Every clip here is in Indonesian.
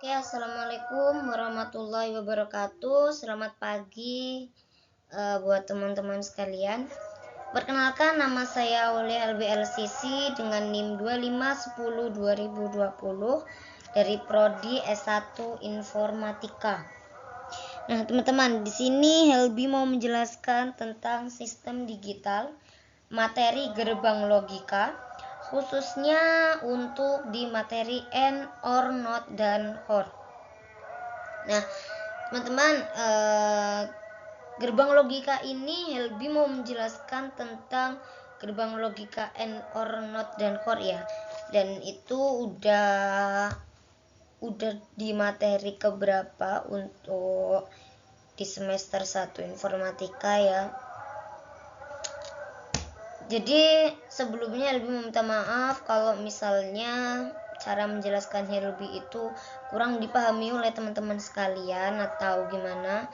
Oke, assalamualaikum warahmatullahi wabarakatuh. Selamat pagi buat teman-teman sekalian. Perkenalkan, nama saya Aulia LBLCC dengan NIM 2510-2020 dari Prodi S1 Informatika. Nah, teman-teman, di sini Helbi mau menjelaskan tentang sistem digital, materi gerbang logika, khususnya untuk di materi AND, OR, NOT, dan OR. Nah, teman-teman, gerbang logika ini Helbi mau menjelaskan tentang gerbang logika AND, OR, NOT, dan OR ya. Dan itu udah di materi keberapa untuk di semester 1 informatika ya. Jadi sebelumnya Helbi meminta maaf kalau misalnya cara menjelaskan Helbi itu kurang dipahami oleh teman-teman sekalian atau gimana.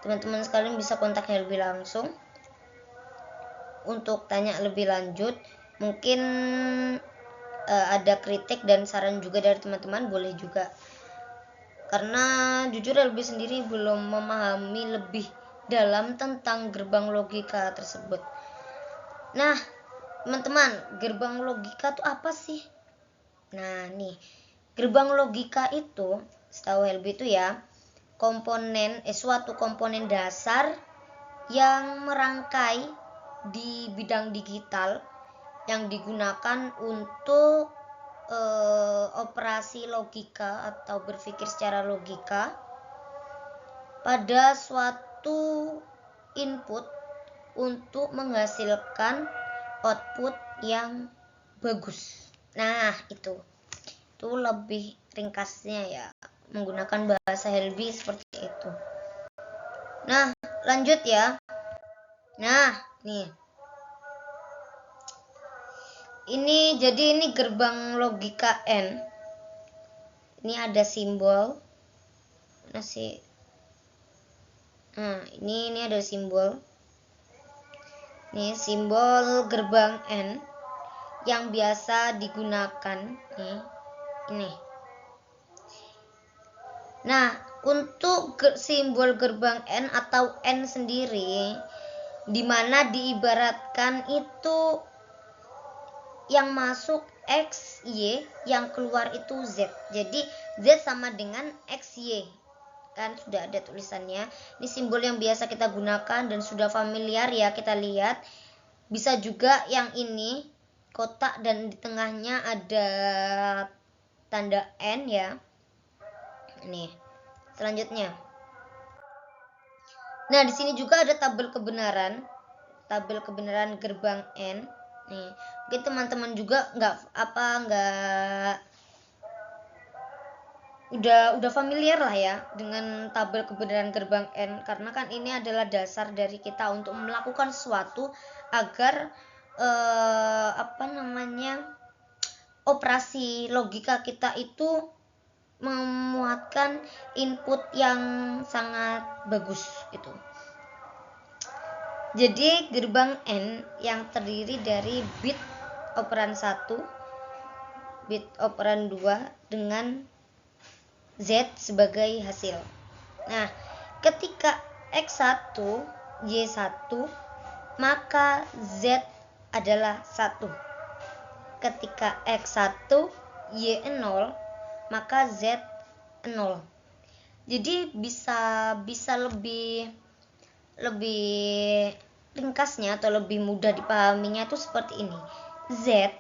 Teman-teman sekalian bisa kontak Helbi langsung untuk tanya lebih lanjut. Mungkin ada kritik dan saran juga dari teman-teman, boleh juga. Karena jujur Helbi sendiri belum memahami lebih dalam tentang gerbang logika tersebut. Nah, teman-teman, gerbang logika itu apa sih? Nah, nih, gerbang logika itu, setahu Helbi itu ya, suatu komponen dasar yang merangkai di bidang digital yang digunakan untuk operasi logika atau berpikir secara logika pada suatu input untuk menghasilkan output yang bagus. Nah, itu lebih ringkasnya ya, menggunakan bahasa Helbi seperti itu. Nah, lanjut ya. Nah, nih. Jadi ini gerbang logika N. Ini ada simbol. Nah, ini ada simbol. Nih, simbol gerbang N yang biasa digunakan nih. Ini. Nah, untuk simbol gerbang N atau N sendiri, dimana diibaratkan itu yang masuk X, Y, yang keluar itu Z. Jadi Z sama dengan XY. Kan sudah ada tulisannya. Ini simbol yang biasa kita gunakan dan sudah familiar ya, kita lihat. Bisa juga yang ini kotak dan di tengahnya ada tanda N ya. Nih, selanjutnya. Nah, di sini juga ada tabel kebenaran gerbang N. Nih, mungkin teman-teman juga udah familiar lah ya dengan tabel kebenaran gerbang N, karena kan ini adalah dasar dari kita untuk melakukan sesuatu agar operasi logika kita itu memuatkan input yang sangat bagus gitu. Jadi gerbang N yang terdiri dari bit operan 1, bit operan 2 dengan Z sebagai hasil. Nah, ketika X1, Y1, maka Z adalah 1. Ketika X1, Y0, maka Z 0. Jadi bisa lebih ringkasnya atau lebih mudah dipahaminya itu seperti ini. Z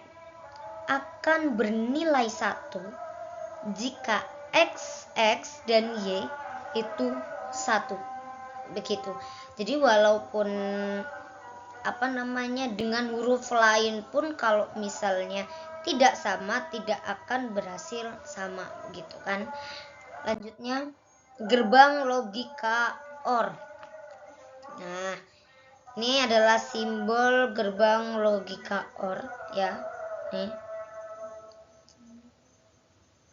akan bernilai 1 jika X dan Y itu 1. Begitu. Jadi walaupun dengan huruf lain pun kalau misalnya tidak sama, tidak akan berhasil sama, gitu kan. Lanjutnya, gerbang logika OR. Nah, ini adalah simbol gerbang logika OR ya. Nih.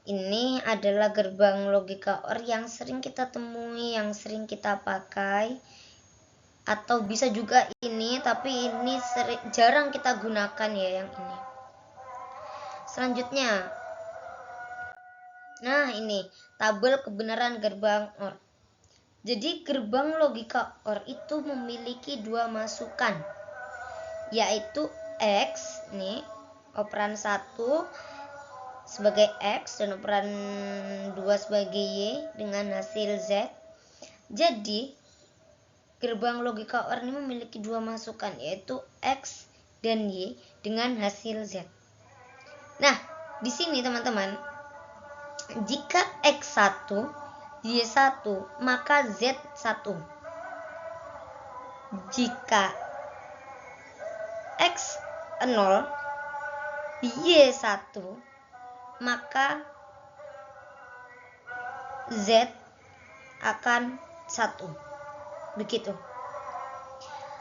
Ini adalah gerbang logika OR yang sering kita temui, yang sering kita pakai. Atau bisa juga ini, tapi ini jarang kita gunakan ya, yang ini. Selanjutnya, Nah, ini tabel kebenaran gerbang OR. Jadi gerbang logika OR itu memiliki dua masukan, yaitu X, nih operan 1 sebagai X dan operan 2 sebagai Y dengan hasil Z. Jadi gerbang logika OR ini memiliki dua masukan, yaitu X dan Y dengan hasil Z. Nah, di sini teman-teman, jika X1 Y1 maka Z1. Jika X0 Y1 maka Z akan 1. Begitu.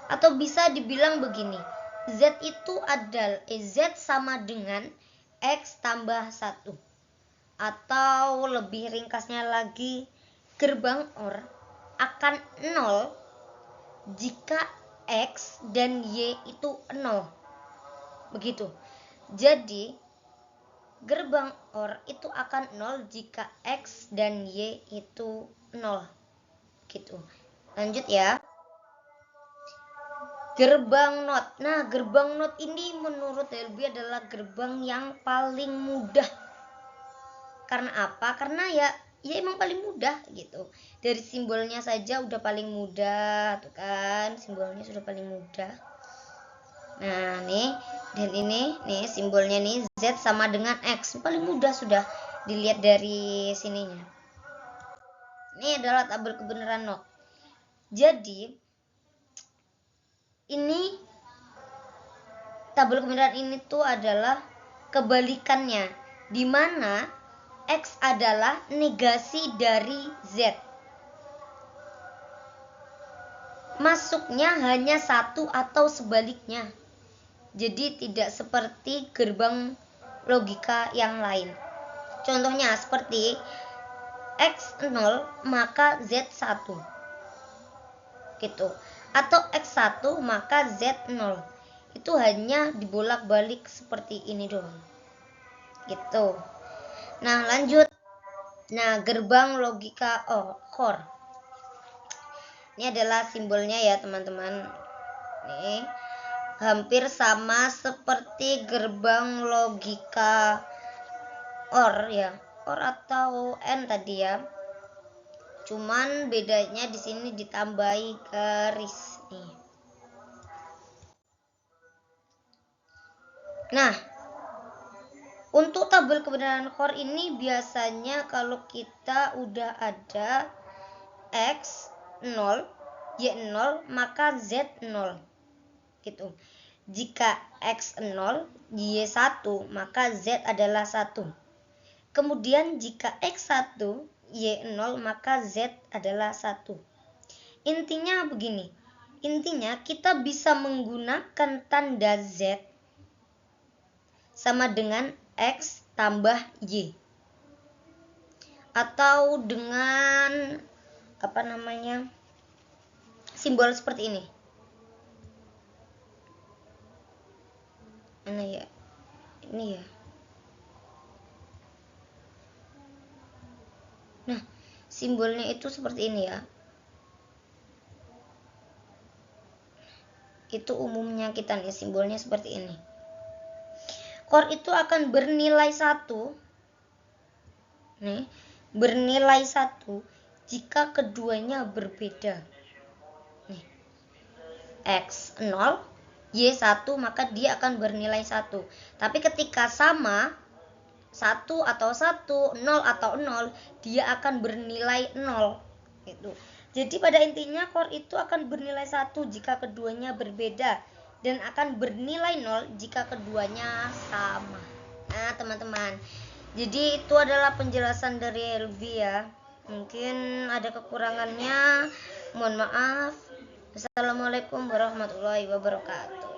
Atau bisa dibilang begini, Z itu adalah Z sama dengan X tambah 1. Atau lebih ringkasnya lagi, gerbang OR akan 0 jika X dan Y itu 0. Begitu. Jadi gerbang OR itu akan 0 jika X dan Y itu 0. Gitu. Lanjut ya. Gerbang NOT. Nah, gerbang NOT ini menurut LB adalah gerbang yang paling mudah. Karena apa? Karena ya emang paling mudah gitu. Dari simbolnya saja udah paling mudah, tuh kan? Simbolnya sudah paling mudah. Nah, nih, dan ini nih simbolnya nih Z sama dengan X. Paling mudah sudah dilihat dari sininya. Ini adalah tabel kebenaran NOT. Jadi ini tabel kebenaran ini tuh adalah kebalikannya, di mana X adalah negasi dari Z. Masuknya hanya 1 atau sebaliknya. Jadi tidak seperti gerbang logika yang lain. Contohnya seperti X0 maka Z1. Gitu. Atau X1 maka Z0. Itu hanya dibolak-balik seperti ini doang. Gitu. Nah, lanjut. Nah, gerbang logika OR. Ini adalah simbolnya ya, teman-teman. Nih, hampir sama seperti gerbang logika OR ya. OR atau N tadi ya. Cuman bedanya di sini ditambahi garis nih. Nah, untuk tabel kebenaran core ini biasanya kalau kita udah ada X0, Y0 maka Z0 gitu. Jika X0, Y1 maka Z adalah 1. Kemudian jika X1, Y0 maka Z adalah 1. Intinya begini. Intinya kita bisa menggunakan tanda Z sama dengan X tambah Y. Atau dengan simbol seperti ini. Mana ya? Ini ya. Nah, simbolnya itu seperti ini ya. Itu umumnya kita nih, simbolnya seperti ini. Core itu akan bernilai 1. Nih, bernilai 1 jika keduanya berbeda. Nih. X0, Y1 maka dia akan bernilai 1. Tapi ketika sama 1 atau 1, 0 atau 0, dia akan bernilai 0 gitu. Jadi pada intinya core itu akan bernilai 1 jika keduanya berbeda dan akan bernilai 0 jika keduanya sama. Nah, teman-teman. Jadi itu adalah penjelasan dari Elvi ya. Mungkin ada kekurangannya. Mohon maaf. Assalamualaikum warahmatullahi wabarakatuh.